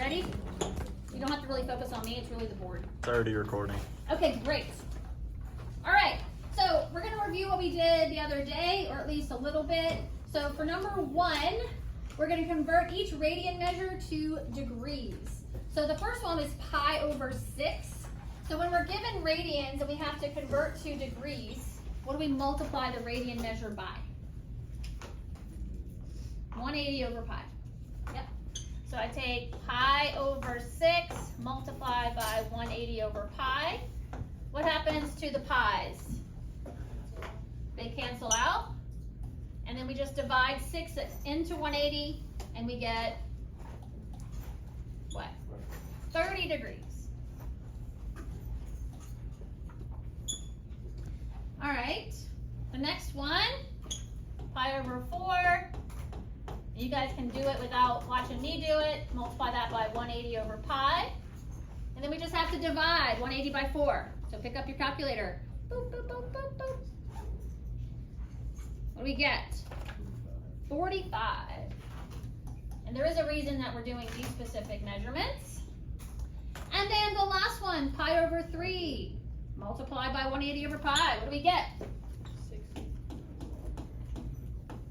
Ready? You don't have to really focus on me, it's really the board. 30 recording. Okay, great. All right, so we're gonna review what we did the other day, or at least a little bit. So for number 1, we're gonna convert each radian measure to degrees. So the first one is pi over 6. So when we're given radians and we have to convert to degrees, what do we multiply the radian measure by? 180 over pi. Yep. So I take pi over 6, multiply by 180 over pi. What happens to the pi's? They cancel out. And then we just divide 6 into 180, and we get, what? 30 degrees. All right, the next one, pi over 4. You guys can do it without watching me do it. Multiply that by 180 over pi. And then we just have to divide 180 by 4. So pick up your calculator. Boop, boop, boop, boop, boop. What do we get? 45. And there is a reason that we're doing these specific measurements. And then the last one, pi over 3. Multiply by 180 over pi. What do we get? 60.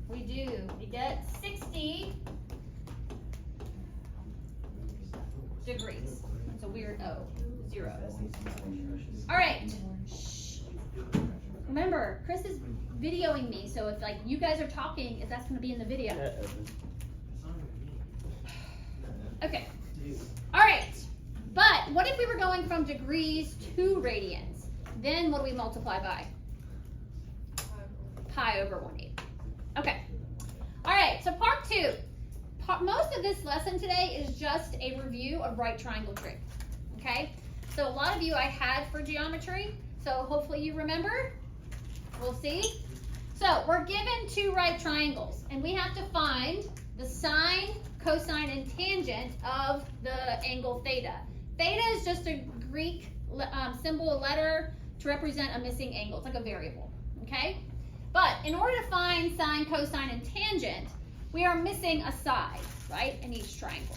We do. We get 60 degrees. That's a weird O. 0. All right. Shh. Remember, Chris is videoing me, so if like you guys are talking, if that's going to be in the video. Okay. All right. But what if we were going from degrees to radians? Then what do we multiply by? Pi over 180. Okay. All right, so part 2. Most of this lesson today is just a review of right triangle trig. Okay? So a lot of you I had for geometry, so hopefully you remember. We'll see. So we're given 2 right triangles, and we have to find the sine, cosine, and tangent of the angle theta. Theta is just a Greek symbol, a letter to represent a missing angle. It's like a variable, okay? But in order to find sine, cosine, and tangent, we are missing a side, right, in each triangle.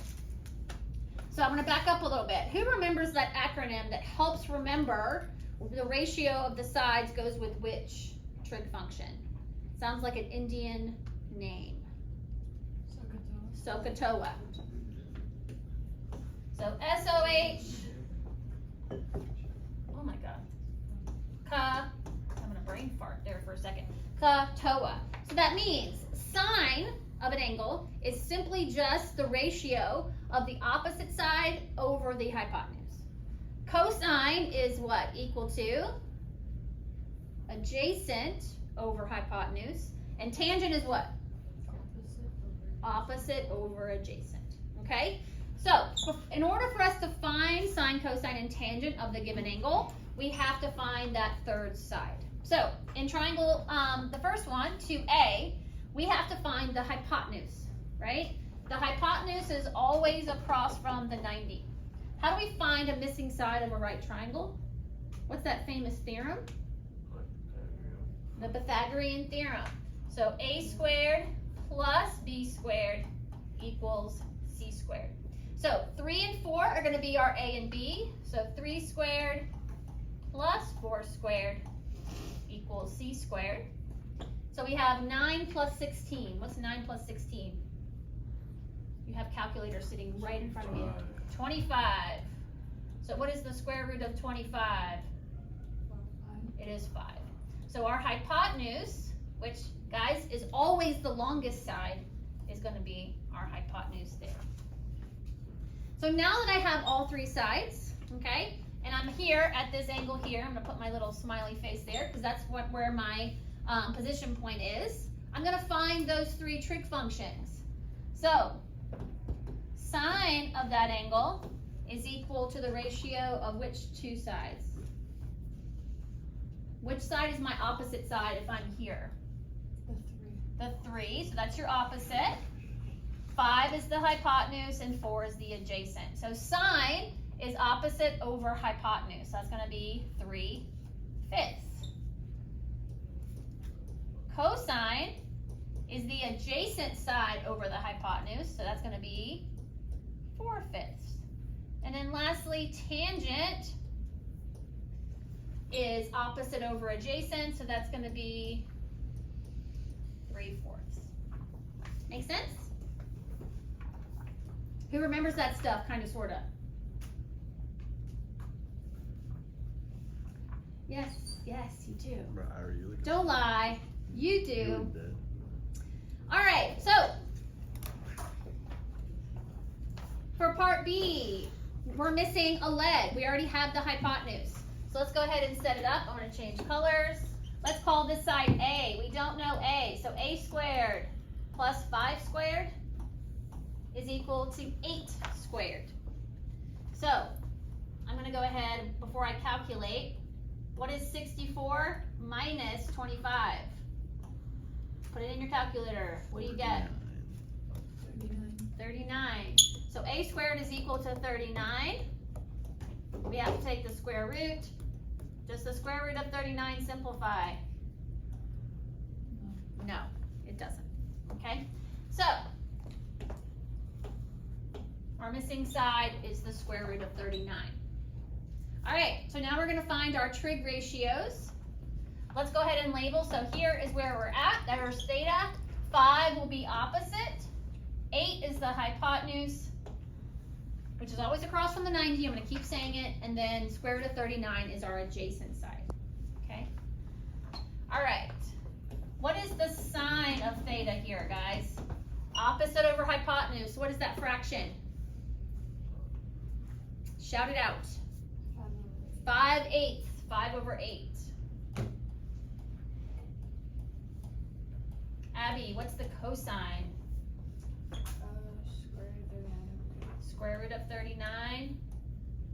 So I'm going to back up a little bit. Who remembers that acronym that helps remember the ratio of the sides goes with which trig function? Sounds like an Indian name. SOHCAHTOA. So SOH, oh my God, I'm gonna brain fart there for a second. CAHTOA. So that means sine of an angle is simply just the ratio of the opposite side over the hypotenuse. Cosine is what? Equal to adjacent over hypotenuse. And tangent is what? Opposite over adjacent. Okay? So, in order for us to find sine, cosine, and tangent of the given angle, we have to find that third side. So, in triangle, the first one, 2A, we have to find the hypotenuse, right? The hypotenuse is always across from the 90. How do we find a missing side of a right triangle? What's that famous theorem? The Pythagorean theorem. So, A squared plus B squared equals C squared. So 3 and 4 are going to be our A and B. So 3 squared plus 4 squared equals C squared. So we have 9 plus 16. What's 9 plus 16? You have calculators sitting right in front of you. 25. So what is the square root of 25? It is 5. So our hypotenuse, which, guys, is always the longest side, is going to be our hypotenuse there. So now that I have all 3 sides, okay, and I'm here at this angle here, I'm going to put my little smiley face there because that's where my position point is. I'm going to find those 3 trig functions. So sine of that angle is equal to the ratio of which 2 sides? Which side is my opposite side if I'm here? The 3, so that's your opposite. 5 is the hypotenuse and 4 is the adjacent. So sine is opposite over hypotenuse. So that's going to be 3/5. Cosine is the adjacent side over the hypotenuse. So that's going to be 4/5. And then lastly, tangent is opposite over adjacent, so that's going to be 3/4. Make sense? Who remembers that stuff, kind of, sort of? Yes, yes, you do. Don't lie, you do. All right, so for part B, we're missing a leg. We already have the hypotenuse. So let's go ahead and set it up. I'm going to change colors. Let's call this side A. We don't know A, so A squared plus 5 squared is equal to 8 squared. So I'm going to go ahead, before I calculate, what is 64 minus 25? Put it in your calculator. What do you get? 39. So A squared is equal to 39. We have to take the square root. Does the square root of 39 simplify? No, it doesn't. Okay? So, our missing side is the square root of 39. All right, so now we're going to find our trig ratios. Let's go ahead and label. So here is where we're at. There's theta. 5 will be opposite. 8 is the hypotenuse, which is always across from the 90. I'm going to keep saying it. And then square root of 39 is our adjacent side. Okay? All right. What is the sign of theta here, guys? Opposite over hypotenuse. What is that fraction? Shout it out. 5/8. 5 over 8. Abby, what's the cosine? Square root of 39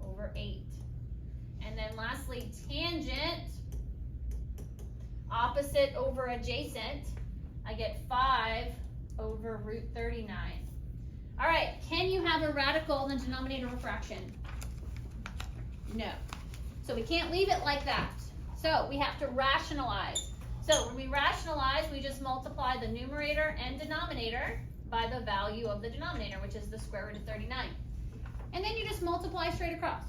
over 8. And then lastly, tangent, opposite over adjacent. I get 5 over root 39. All right, can you have a radical in the denominator of a fraction? No. So we can't leave it like that. So we have to rationalize. So when we rationalize, we just multiply the numerator and denominator by the value of the denominator, which is the square root of 39. And then you just multiply straight across.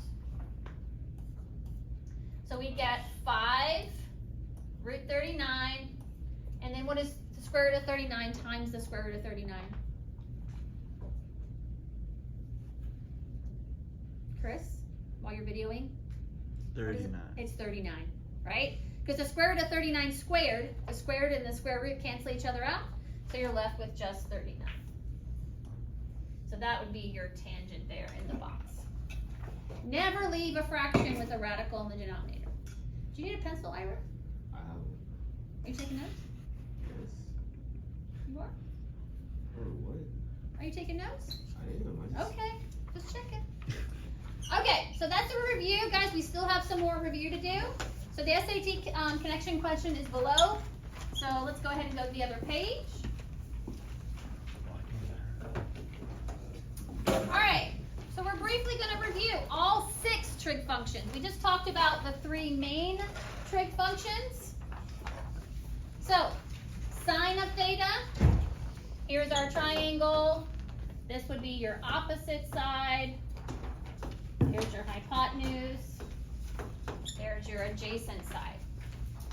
So we get 5 root 39, and then what is the square root of 39 times the square root of 39? Chris, while you're videoing? 39. It's 39, right? Because the square root of 39 squared, the squared and the square root cancel each other out, so you're left with just 39. So that would be your tangent there in the box. Never leave a fraction with a radical in the denominator. Do you need a pencil, Ira? I have. Are you taking notes? Yes. You are? Or what? Are you taking notes? I am. Okay, just checking. Okay, so that's a review. Guys, we still have some more review to do. So the SAT connection question is below. So let's go ahead and go to the other page. All right, so we're briefly going to review all 6 trig functions. We just talked about the 3 main trig functions. So sine of theta, here's our triangle. This would be your opposite side. Here's your hypotenuse. There's your adjacent side.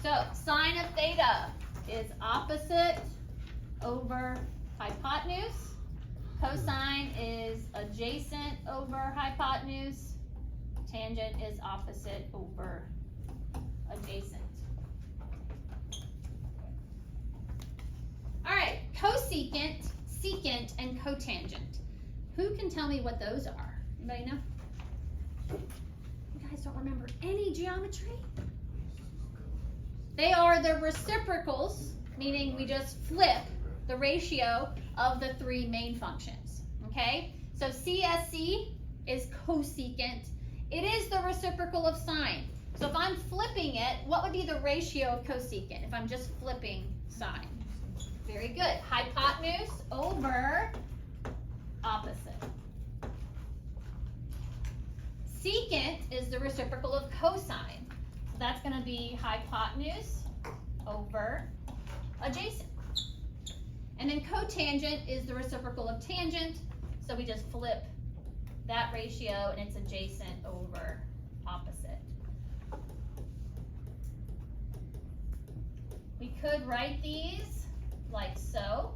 So sine of theta is opposite over hypotenuse. Cosine is adjacent over hypotenuse. Tangent is opposite over adjacent. All right, cosecant, secant, and cotangent. Who can tell me what those are? Anybody know? You guys don't remember any geometry? They are the reciprocals, meaning we just flip the ratio of the 3 main functions, okay? So CSC is cosecant. It is the reciprocal of sine. So if I'm flipping it, what would be the ratio of cosecant if I'm just flipping sine? Very good. Hypotenuse over opposite. Secant is the reciprocal of cosine. So that's going to be hypotenuse over adjacent. And then cotangent is the reciprocal of tangent. So we just flip that ratio, and it's adjacent over opposite. We could write these like so.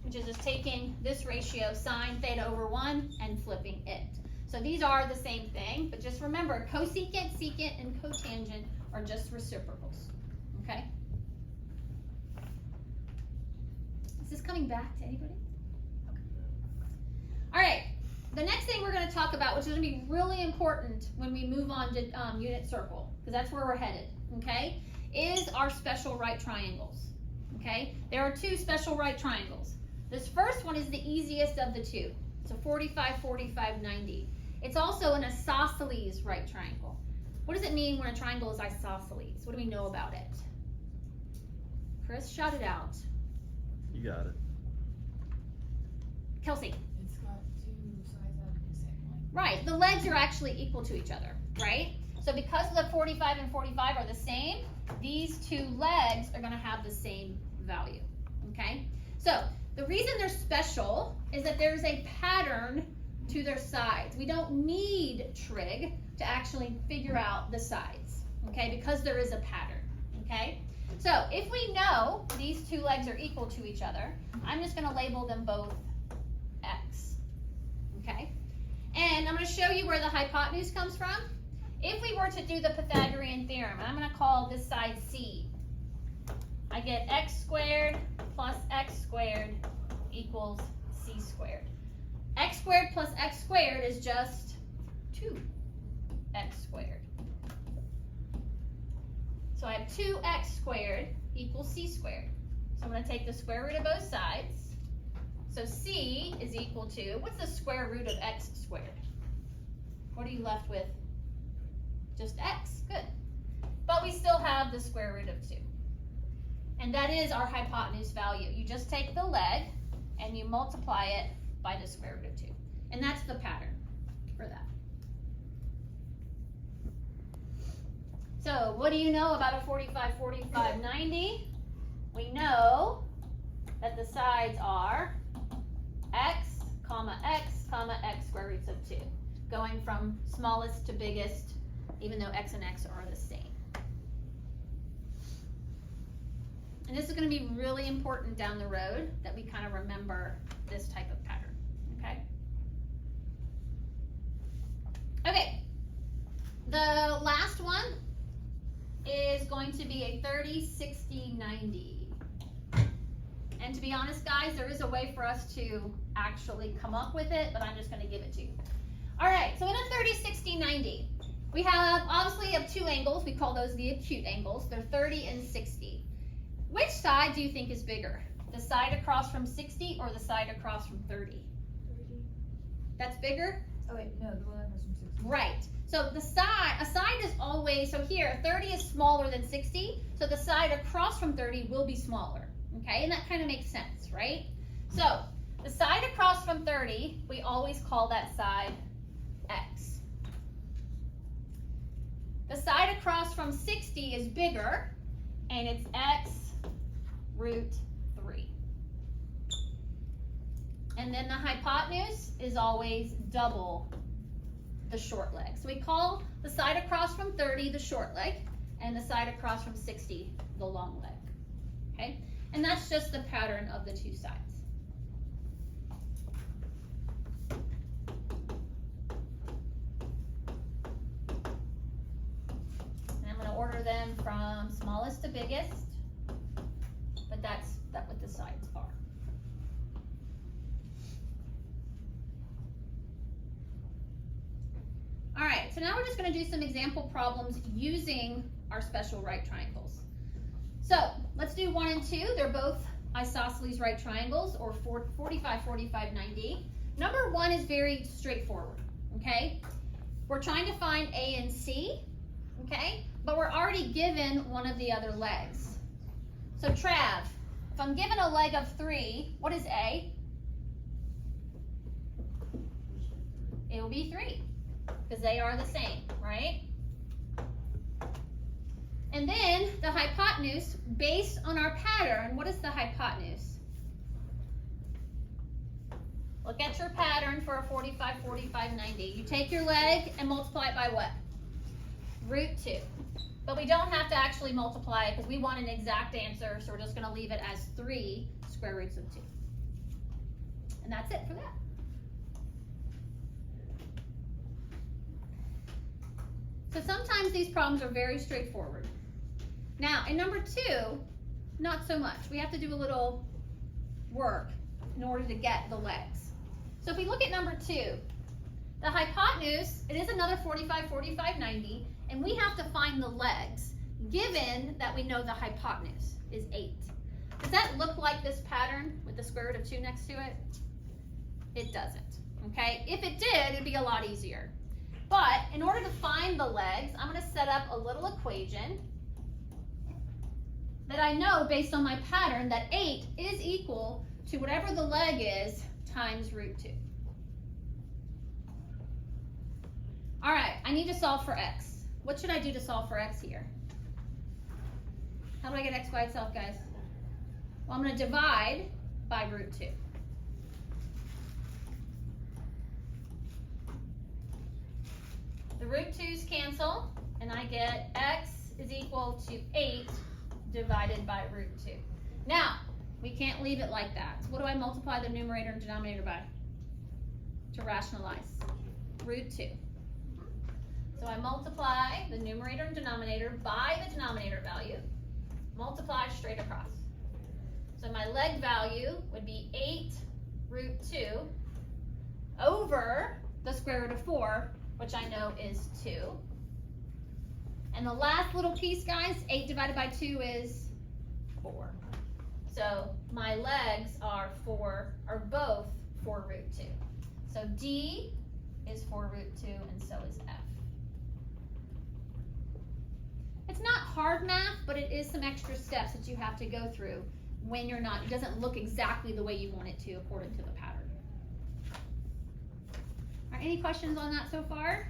Which is just taking this ratio sine theta over 1 and flipping it. So these are the same thing, but just remember cosecant, secant, and cotangent are just reciprocals, okay? Is this coming back to anybody? Okay. All right, the next thing we're gonna talk about, which is gonna be really important when we move on to unit circle, because that's where we're headed, okay, is our special right triangles, okay? There are two special right triangles. This first one is the easiest of the two. So 45, 45, 90. It's also an isosceles right triangle. What does it mean when a triangle is isosceles? What do we know about it? Chris, shout it out. You got it. Kelsey. It's got two sides of the same line. Right, the legs are actually equal to each other, right? So because the 45 and 45 are the same, these two legs are gonna have the same value, okay? So the reason they're special is that there's a pattern to their sides. We don't need trig to actually figure out the sides, okay? Because there is a pattern, okay? So if we know these two legs are equal to each other, I'm just gonna label them both x, okay? And I'm gonna show you where the hypotenuse comes from. If we were to do the Pythagorean theorem, and I'm gonna call this side C, I get x squared plus x squared equals c squared. X squared plus x squared is just 2x squared. So I have 2x squared equals c squared. So I'm going to take the square root of both sides. So c is equal to, what's the square root of x squared? What are you left with? Just x, good. But we still have the square root of 2. And that is our hypotenuse value. You just take the leg and you multiply it by the square root of 2. And that's the pattern for that. So what do you know about a 45, 45, 90? We know that the sides are x, x square roots of 2. Going from smallest to biggest, even though x and x are the same. And this is going to be really important down the road that we kind of remember this type of pattern, okay? Okay, the last one is going to be a 30, 60, 90. And to be honest, guys, there is a way for us to actually come up with it, but I'm just going to give it to you. All right, so in a 30, 60, 90, we have obviously of two angles. We call those the acute angles. They're 30 and 60. Which side do you think is bigger? The side across from 60 or the side across from 30? 30. That's bigger? Oh wait, no, the one across from 60. Right. So a side is always, so here, 30 is smaller than 60, so the side across from 30 will be smaller, okay? And that kind of makes sense, right? So the side across from 30, we always call that side x. The side across from 60 is bigger, and it's x root 3. And then the hypotenuse is always double the short leg. So we call the side across from 30 the short leg, and the side across from 60 the long leg, okay? And that's just the pattern of the two sides. And I'm going to order them from smallest to biggest, but that's what the sides are. All right, so now we're just going to do some example problems using our special right triangles. So let's do 1 and 2. They're both isosceles right triangles, or 45, 45, 90. Number 1 is very straightforward, okay? We're trying to find A and C, okay? But we're already given one of the other legs. So Trav, if I'm given a leg of 3, what is A? It will be 3, because they are the same, right? And then the hypotenuse, based on our pattern, what is the hypotenuse? Look at your pattern for a 45, 45, 90. You take your leg and multiply it by what? Root 2. But we don't have to actually multiply it because we want an exact answer, so we're just going to leave it as 3 square roots of 2. And that's it for that. So sometimes these problems are very straightforward. Now, in number 2, not so much. We have to do a little work in order to get the legs. So if we look at number 2, the hypotenuse, it is another 45, 45, 90, and we have to find the legs, given that we know the hypotenuse is 8. Does that look like this pattern with the square root of 2 next to it? It doesn't, okay? If it did, it'd be a lot easier. But in order to find the legs, I'm going to set up a little equation that I know based on my pattern that 8 is equal to whatever the leg is times root 2. All right, I need to solve for x. What should I do to solve for x here? How do I get x by itself, guys? Well, I'm going to divide by root 2. The root 2's cancel, and I get x is equal to 8 divided by root 2. Now, we can't leave it like that. So what do I multiply the numerator and denominator by? To rationalize. Root 2. So I multiply the numerator and denominator by the denominator value. Multiply straight across. So my leg value would be 8 root 2 over the square root of 4, which I know is 2. And the last little piece, guys, 8 divided by 2 is 4. So my legs are both 4 root 2. So D is 4 root 2, and so is F. It's not hard math, but it is some extra steps that you have to go through when it doesn't look exactly the way you want it to according to the pattern. All right, any questions on that so far?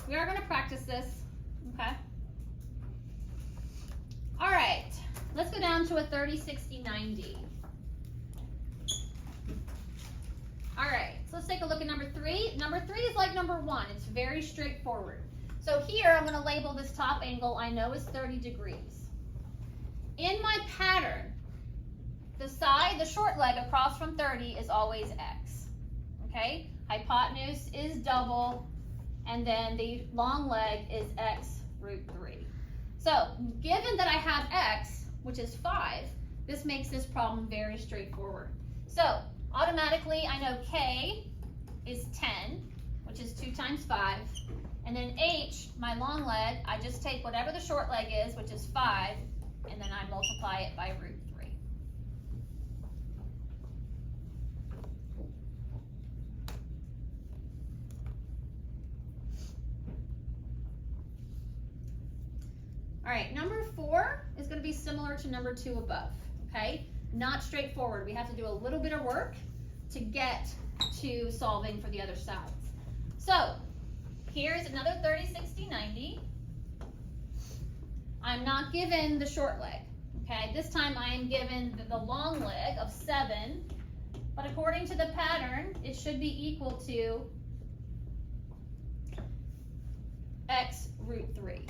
We are going to practice this, okay? All right, let's go down to a 30, 60, 90. All right, so let's take a look at number 3. Number 3 is like number 1. It's very straightforward. So here I'm going to label this top angle I know is 30 degrees. In my pattern, the short leg across from 30 is always x, okay? Hypotenuse is double, and then the long leg is x root 3. So given that I have x, which is 5, this makes this problem very straightforward. So automatically I know k is 10, which is 2 times 5. And then h, my long leg, I just take whatever the short leg is, which is 5, and then I multiply it by root 3. All right, number 4 is going to be similar to number 2 above, okay? Not straightforward. We have to do a little bit of work to get to solving for the other sides. So here's another 30, 60, 90. I'm not given the short leg, okay? This time I am given the long leg of 7, but according to the pattern, it should be equal to x root 3.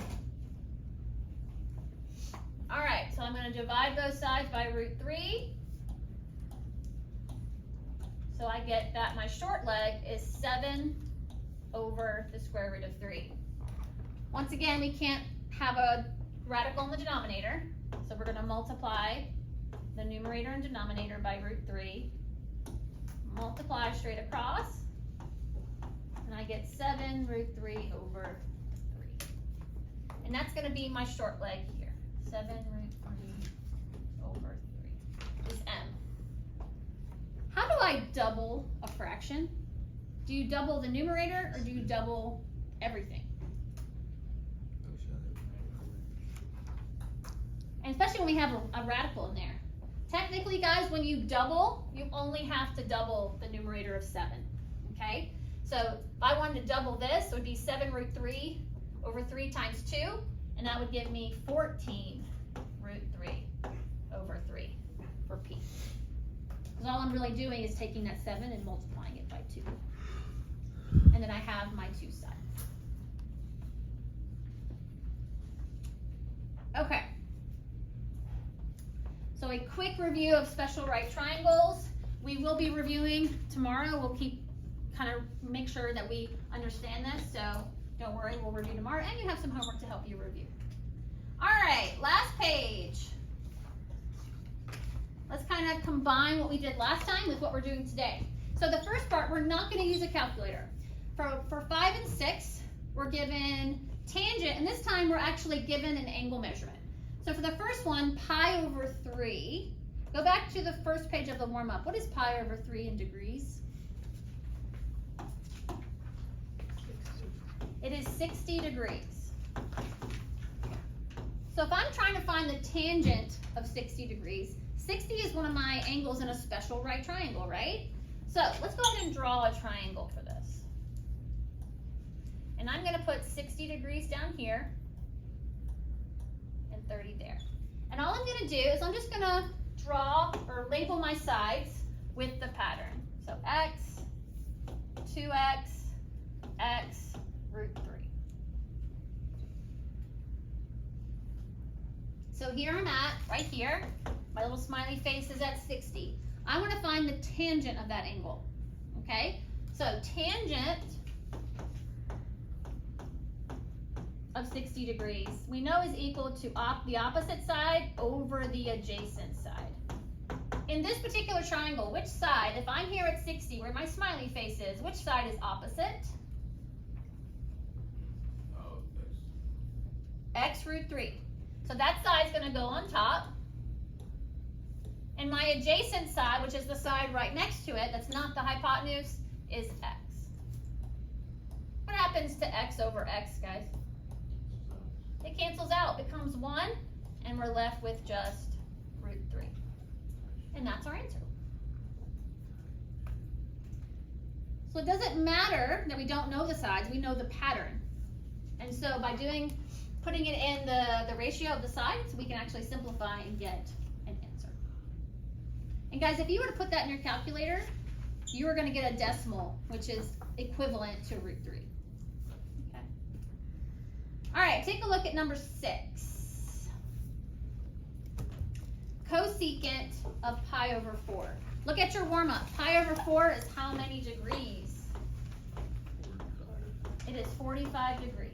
All right, so I'm going to divide both sides by root 3. So I get that my short leg is 7 over the square root of 3. Once again, we can't have a radical in the denominator, so we're going to multiply the numerator and denominator by root 3. Multiply straight across, and I get 7 root 3 over 3. And that's going to be my short leg here. 7 root 3 over 3 is m. How do I double a fraction? Do you double the numerator or do you double everything? And especially when we have a radical in there. Technically, guys, when you double, you only have to double the numerator of 7, okay? So if I wanted to double this, it would be 7 root 3 over 3 times 2, and that would give me 14 root 3 over 3 for p. As Because all I'm really doing is taking that 7 and multiplying it by 2. And then I have my 2 sides. Okay. So a quick review of special right triangles. We will be reviewing tomorrow. We'll keep kind of make sure that we understand this. So don't worry, we'll review tomorrow. And you have some homework to help you review. All right, last page. Let's kind of combine what we did last time with what we're doing today. So the first part, we're not going to use a calculator. For 5 and 6, we're given tangent, and this time we're actually given an angle measurement. So for the first one, pi over 3, go back to the first page of the warm-up. What is pi over 3 in degrees? It is 60 degrees. So if I'm trying to find the tangent of 60 degrees, 60 is one of my angles in a special right triangle, right? So let's go ahead and draw a triangle for this. And I'm going to put 60 degrees down here and 30 there. And all I'm going to do is I'm just going to draw or label my sides with the pattern. So x, 2x, x, root 3. So here I'm at, right here. My little smiley face is at 60. I want to find the tangent of that angle, okay? So tangent of 60 degrees, we know is equal to the opposite side over the adjacent side. In this particular triangle, which side, if I'm here at 60, where my smiley face is, which side is opposite? X root 3. So that side's going to go on top. And my adjacent side, which is the side right next to it, that's not the hypotenuse, is x. What happens to x over x, guys? It cancels out, becomes 1, and we're left with just root 3. And that's our answer. So it doesn't matter that we don't know the sides, we know the pattern. And so by putting it in the ratio of the sides, we can actually simplify and get an answer. And guys, if you were to put that in your calculator, you are going to get a decimal, which is equivalent to root 3. Okay. All right, take a look at number 6. Cosecant of pi over 4. Look at your warm-up. Pi over 4 is how many degrees? It is 45 degrees.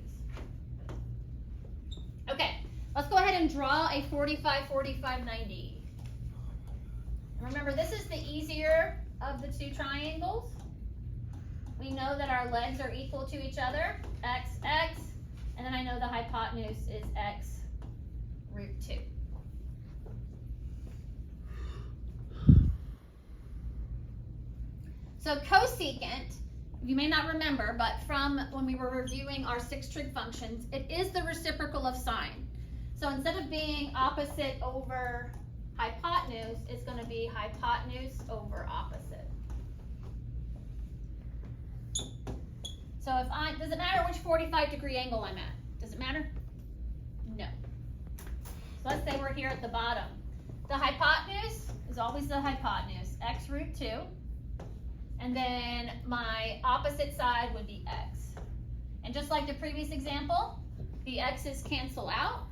Okay, let's go ahead and draw a 45, 45, 90. And remember, this is the easier of the two triangles. We know that our legs are equal to each other, x, x, and then I know the hypotenuse is x root 2. So cosecant, you may not remember, but from when we were reviewing our 6 trig functions, it is the reciprocal of sine. So instead of being opposite over hypotenuse, it's going to be hypotenuse over opposite. So does it matter which 45-degree angle I'm at? Does it matter? No. So let's say we're here at the bottom. The hypotenuse is always the hypotenuse, x root 2. And then my opposite side would be x. And just like the previous example, the x's cancel out.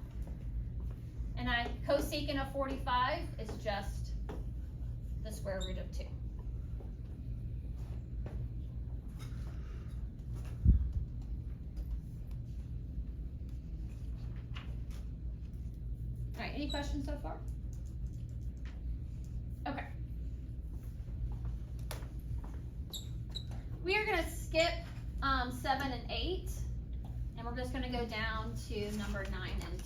And cosecant of 45 is just the square root of 2. All right, any questions so far? Okay. We are going to skip 7 and 8, and we're just going to go down to number 9 and 10.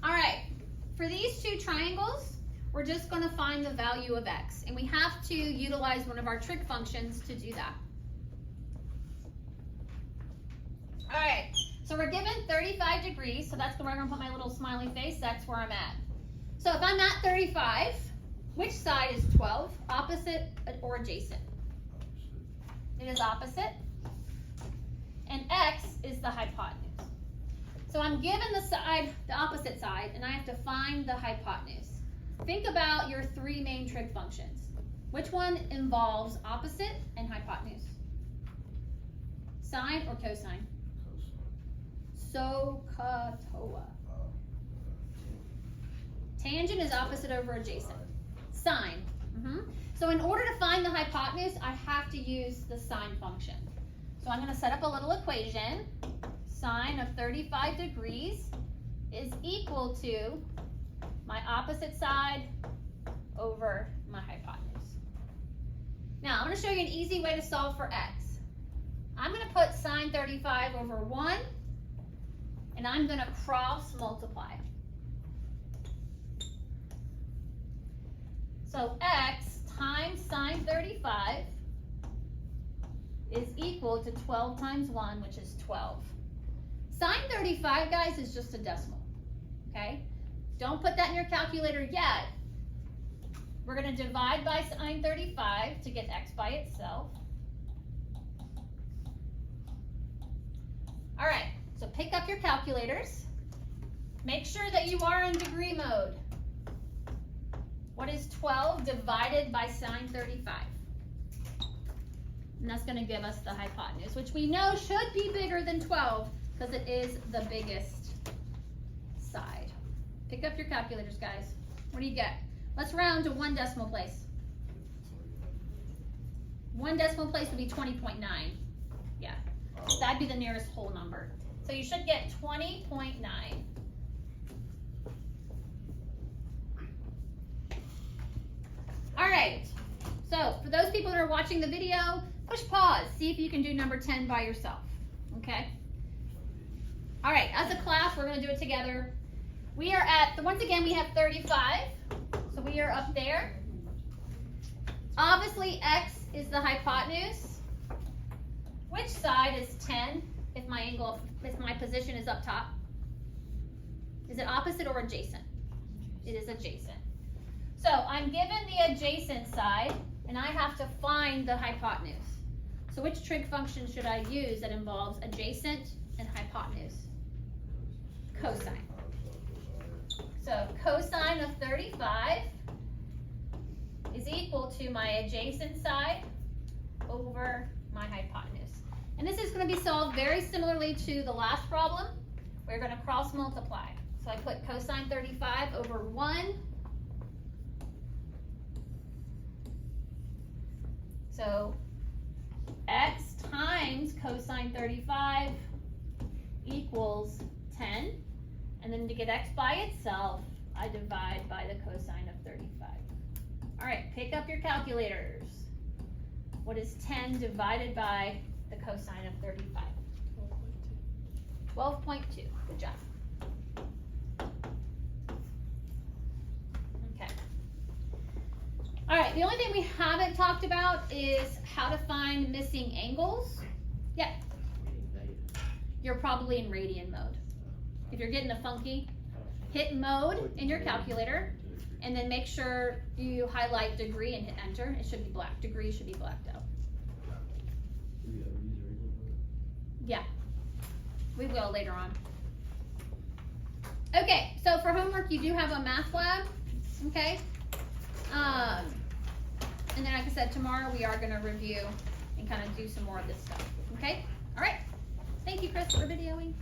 All right, for these two triangles, we're just going to find the value of x, and we have to utilize one of our trig functions to do that. All right, so we're given 35 degrees, so that's where I'm going to put my little smiley face. That's where I'm at. So if I'm at 35, which side is 12? Opposite or adjacent? It is opposite. And x is the hypotenuse. So I'm given the opposite side, and I have to find the hypotenuse. Think about your three main trig functions. Which one involves opposite and hypotenuse? Sine or cosine? SOHCAHTOA. Tangent is opposite over adjacent. Sine. So in order to find the hypotenuse, I have to use the sine function. So I'm going to set up a little equation. Sine of 35 degrees is equal to my opposite side over my hypotenuse. Now I'm going to show you an easy way to solve for x. I'm going to put sine 35 over 1, and I'm going to cross multiply. So x times sine 35 is equal to 12 times 1, which is 12. Sine 35, guys, is just a decimal, okay? Don't put that in your calculator yet. We're going to divide by sine 35 to get x by itself. All right, so pick up your calculators. Make sure that you are in degree mode. What is 12 divided by sine 35? And that's going to give us the hypotenuse, which we know should be bigger than 12 because it is the biggest side. Pick up your calculators, guys. What do you get? Let's round to 1 decimal place. 1 decimal place would be 20.9. Yeah, that'd be the nearest whole number. So you should get 20.9. All right, so for those people that are watching the video, push pause, see if you can do number 10 by yourself, okay? All right, as a class, we're gonna do it together. We are at, once again, we have 35, so we are up there. Obviously, x is the hypotenuse. Which side is 10 if my position is up top? Is it opposite or adjacent? It is adjacent. So I'm given the adjacent side, and I have to find the hypotenuse. So which trig function should I use that involves adjacent and hypotenuse? Cosine. So cosine of 35 is equal to my adjacent side over my hypotenuse. And this is going to be solved very similarly to the last problem. We're going to cross multiply. So I put cosine 35 over 1. So x times cosine 35 equals 10. And then to get x by itself, I divide by the cosine of 35. All right, pick up your calculators. What is 10 divided by the cosine of 35? 12.2. Good job. Okay. All right, the only thing we haven't talked about is how to find missing angles. Yeah. You're probably in radian mode. If you're getting a funky, hit mode in your calculator, and then make sure you highlight degree and hit enter. It should be black. Degree should be blacked out. Yeah, we will later on. Okay, so for homework, you do have a math lab, okay? And then, like I said, tomorrow we are going to review and kind of do some more of this stuff, okay? All right. Thank you, Chris, for videoing.